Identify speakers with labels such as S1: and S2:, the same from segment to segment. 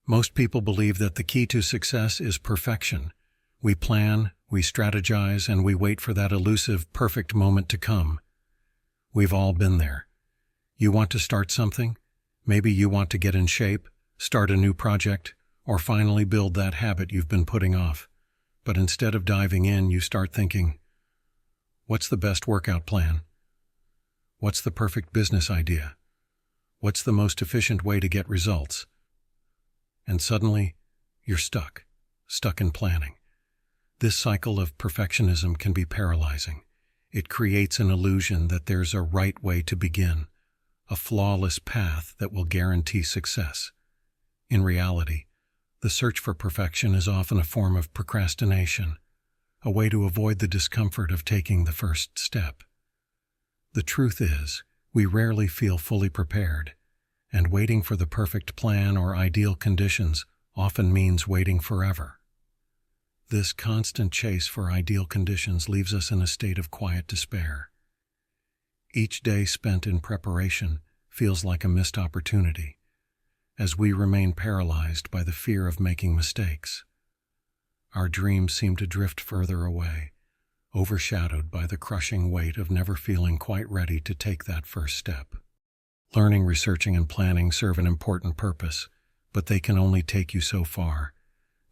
S1: Most people believe that the key to success is perfection. We plan, we strategize, and we wait for that elusive, perfect moment to come. We've all been there. You want to start something? Maybe you want to get in shape, start a new project, or finally build that habit you've been putting off. But instead of diving in, you start thinking, what's the best workout plan? What's the perfect business idea? What's the most efficient way to get results? And suddenly, you're stuck in planning. This cycle of perfectionism can be paralyzing. It creates an illusion that there's a right way to begin, a flawless path that will guarantee success. In reality, the search for perfection is often a form of procrastination, a way to avoid the discomfort of taking the first step. The truth is, we rarely feel fully prepared, and waiting for the perfect plan or ideal conditions often means waiting forever. This constant chase for ideal conditions leaves us in a state of quiet despair. Each day spent in preparation feels like a missed opportunity, as we remain paralyzed by the fear of making mistakes. Our dreams seem to drift further away, overshadowed by the crushing weight of never feeling quite ready to take that first step. Learning, researching, and planning serve an important purpose, but they can only take you so far.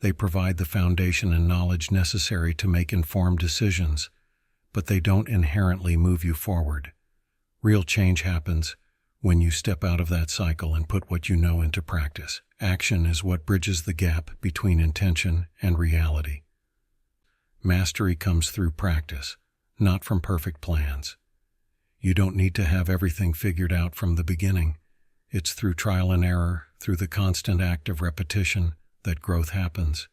S1: They provide the foundation and knowledge necessary to make informed decisions, but they don't inherently move you forward. Real change happens when you step out of that cycle and put what you know into practice. Action is what bridges the gap between intention and reality. Mastery comes through practice, not from perfect plans. You don't need to have everything figured out from the beginning. It's through trial and error, through the constant act of repetition, that growth happens.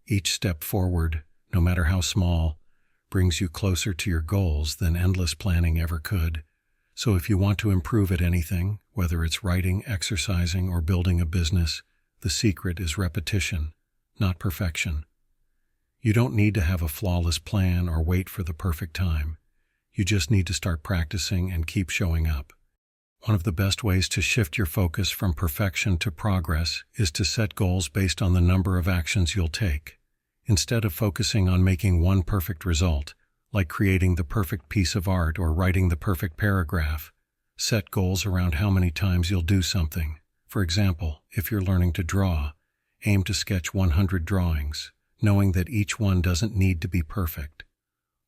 S1: Each step forward, no matter how small, brings you closer to your goals than endless planning ever could. So if you want to improve at anything, whether it's writing, exercising, or building a business, the secret is repetition, not perfection. You don't need to have a flawless plan or wait for the perfect time. You just need to start practicing and keep showing up. One of the best ways to shift your focus from perfection to progress is to set goals based on the number of actions you'll take. Instead of focusing on making one perfect result, like creating the perfect piece of art or writing the perfect paragraph, set goals around how many times you'll do something. For example, if you're learning to draw, aim to sketch 100 drawings, knowing that each one doesn't need to be perfect.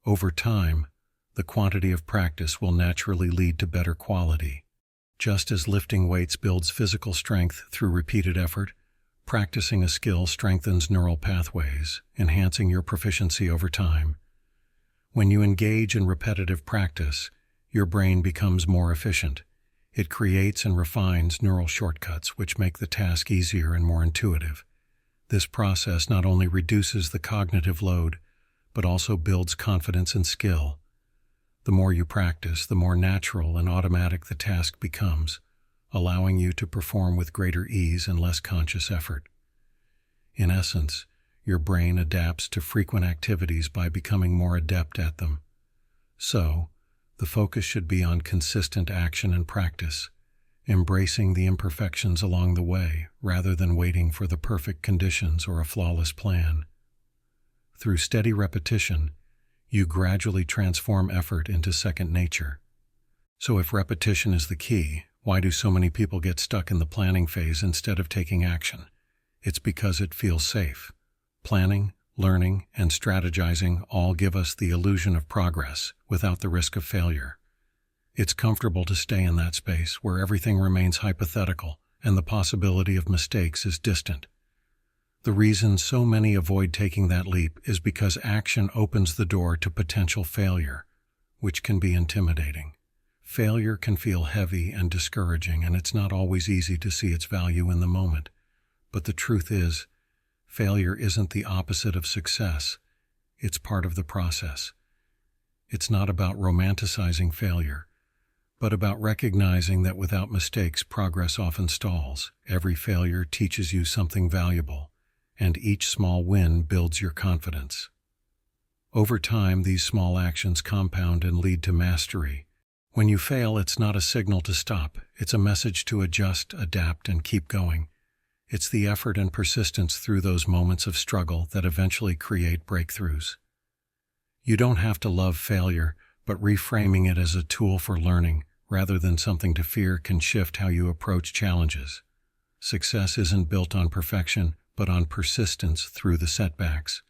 S1: Over time, the quantity of practice will naturally lead to better quality. Just as lifting weights builds physical strength through repeated effort, practicing a skill strengthens neural pathways, enhancing your proficiency over time. When you engage in repetitive practice, your brain becomes more efficient. It creates and refines neural shortcuts which make the task easier and more intuitive. This process not only reduces the cognitive load, but also builds confidence and skill. The more you practice, the more natural and automatic the task becomes, allowing you to perform with greater ease and less conscious effort. In essence, your brain adapts to frequent activities by becoming more adept at them. So, the focus should be on consistent action and practice, embracing the imperfections along the way rather than waiting for the perfect conditions or a flawless plan. Through steady repetition, you gradually transform effort into second nature. So if repetition is the key, why do so many people get stuck in the planning phase instead of taking action? It's because it feels safe. Planning, learning, and strategizing all give us the illusion of progress without the risk of failure. It's comfortable to stay in that space where everything remains hypothetical and the possibility of mistakes is distant. The reason so many avoid taking that leap is because action opens the door to potential failure, which can be intimidating. Failure can feel heavy and discouraging, and it's not always easy to see its value in the moment. But the truth is, failure isn't the opposite of success. It's part of the process. It's not about romanticizing failure, but about recognizing that without mistakes, progress often stalls. Every failure teaches you something valuable, and each small win builds your confidence. Over time, these small actions compound and lead to mastery. When you fail, it's not a signal to stop. It's a message to adjust, adapt, and keep going. It's the effort and persistence through those moments of struggle that eventually create breakthroughs. You don't have to love failure, but reframing it as a tool for learning, rather than something to fear, can shift how you approach challenges. Success isn't built on perfection, but on persistence through the setbacks.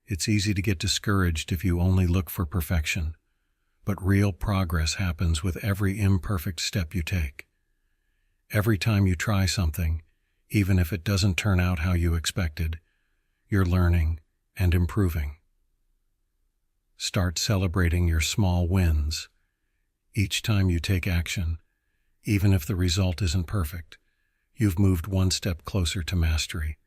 S1: It's easy to get discouraged if you only look for perfection, but real progress happens with every imperfect step you take. Every time you try something, even if it doesn't turn out how you expected, you're learning and improving. Start celebrating your small wins. Each time you take action, even if the result isn't perfect, you've moved one step closer to mastery.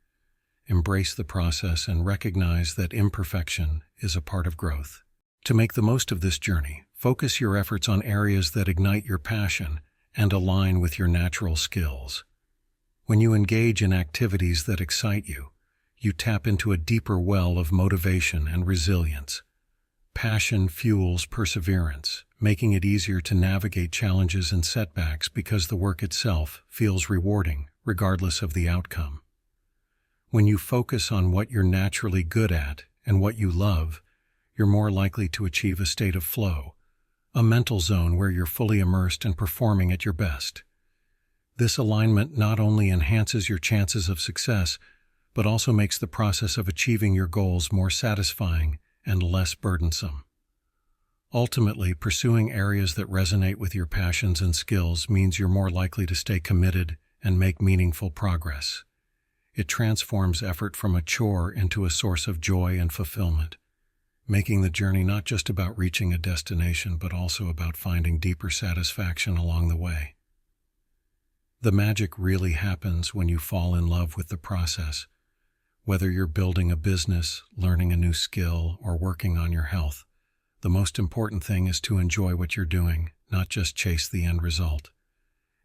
S1: Embrace the process and recognize that imperfection is a part of growth. To make the most of this journey, focus your efforts on areas that ignite your passion and align with your natural skills. When you engage in activities that excite you, you tap into a deeper well of motivation and resilience. Passion fuels perseverance, making it easier to navigate challenges and setbacks because the work itself feels rewarding, regardless of the outcome. When you focus on what you're naturally good at and what you love, you're more likely to achieve a state of flow, a mental zone where you're fully immersed and performing at your best. This alignment not only enhances your chances of success, but also makes the process of achieving your goals more satisfying and less burdensome. Ultimately, pursuing areas that resonate with your passions and skills means you're more likely to stay committed and make meaningful progress. It transforms effort from a chore into a source of joy and fulfillment, making the journey not just about reaching a destination, but also about finding deeper satisfaction along the way. The magic really happens when you fall in love with the process. Whether you're building a business, learning a new skill, or working on your health, the most important thing is to enjoy what you're doing, not just chase the end result.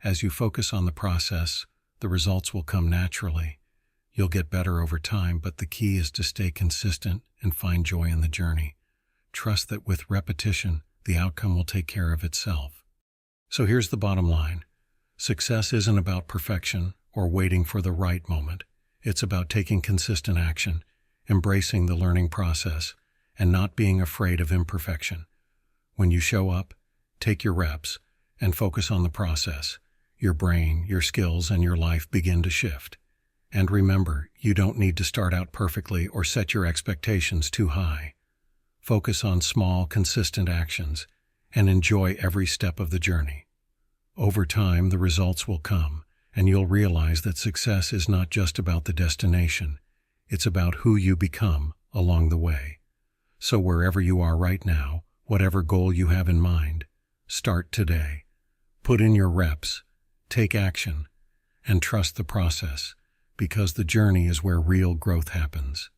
S1: As you focus on the process, the results will come naturally. You'll get better over time, but the key is to stay consistent and find joy in the journey. Trust that with repetition, the outcome will take care of itself. So here's the bottom line. Success isn't about perfection or waiting for the right moment. It's about taking consistent action, embracing the learning process, and not being afraid of imperfection. When you show up, take your reps, and focus on the process, your brain, your skills, and your life begin to shift. And remember, you don't need to start out perfectly or set your expectations too high. Focus on small, consistent actions, and enjoy every step of the journey. Over time, the results will come, and you'll realize that success is not just about the destination, it's about who you become along the way. So wherever you are right now, whatever goal you have in mind, start today. Put in your reps, take action, and trust the process, because the journey is where real growth happens.